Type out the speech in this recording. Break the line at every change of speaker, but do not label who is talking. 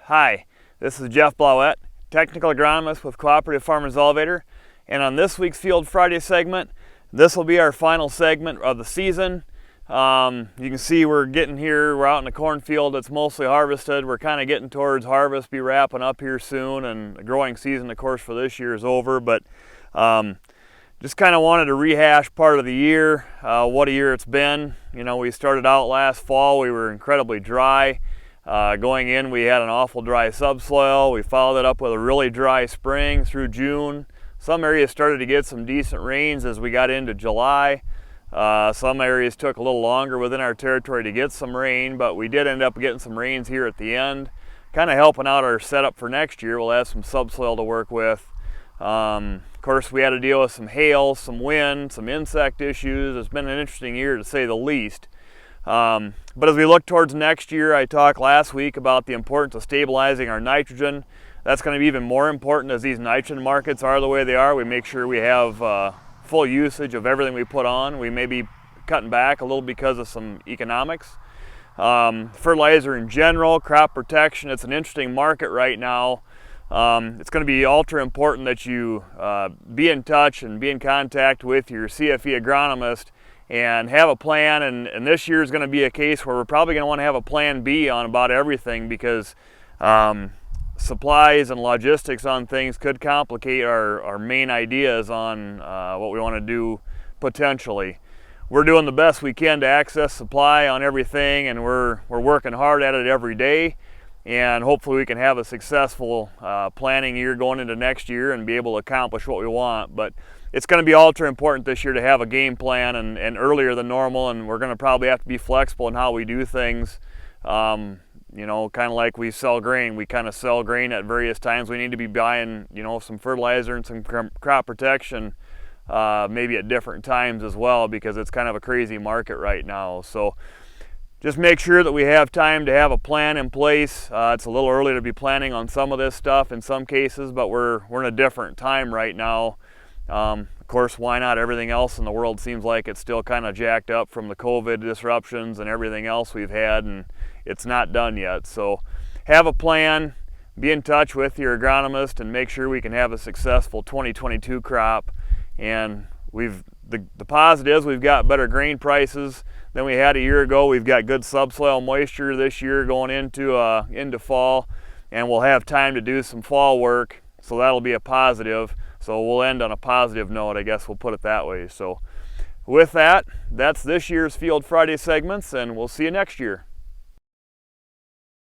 Hi, this is Jeff Blauette, technical agronomist with Cooperative Farmers Elevator, and on this week's Field Friday segment, this will be our final segment of the season. You can see we're out in the cornfield that's mostly harvested. We're kind of getting towards harvest, be wrapping up here soon, and the growing season, of course, for this year is over, but just kind of wanted to rehash part of the year, what a year it's been. You know, we started out last fall, we were incredibly dry. Going in, we had an awful dry subsoil. We followed it up with a really dry spring through June. Some areas started to get some decent rains as we got into July. Some areas took a little longer within our territory to get some rain, but we did end up getting some rains here at the end, kind of helping out our setup for next year. We'll have some subsoil to work with. Of course, we had to deal with some hail, some wind, some insect issues. It's been an interesting year to say the least. But as we look towards next year, I talked last week about the importance of stabilizing our nitrogen. That's going to be even more important as these nitrogen markets are the way they are. We make sure we have full usage of everything we put on. We may be cutting back a little because of some economics. Fertilizer in general, crop protection, it's an interesting market right now. It's going to be ultra important that you be in touch and be in contact with your CFE agronomist and have a plan, and this year is going to be a case where we're probably going to want to have a plan B on about everything, because supplies and logistics on things could complicate our main ideas on what we want to do potentially. We're doing the best we can to access supply on everything, and we're working hard at it every day, and hopefully we can have a successful planning year going into next year and be able to accomplish what we want. But it's going to be ultra important this year to have a game plan and earlier than normal, and we're going to probably have to be flexible in how we do things. You know, kind of like we sell grain. We kind of sell grain at various times. We need to be buying, you know, some fertilizer and some crop protection maybe at different times as well, because it's kind of a crazy market right now. So just make sure that we have time to have a plan in place. It's a little early to be planning on some of this stuff in some cases, but we're in a different time right now. Of course, why not? Everything else in the world seems like it's still kind of jacked up from the COVID disruptions and everything else we've had, and it's not done yet. So have a plan, be in touch with your agronomist, and make sure we can have a successful 2022 crop. And the positives, we've got better grain prices than we had a year ago. We've got good subsoil moisture this year going into fall, and we'll have time to do some fall work, so that'll be a positive. So we'll end on a positive note, I guess we'll put it that way. So with that, that's this year's Field Friday segments, and we'll see you next year.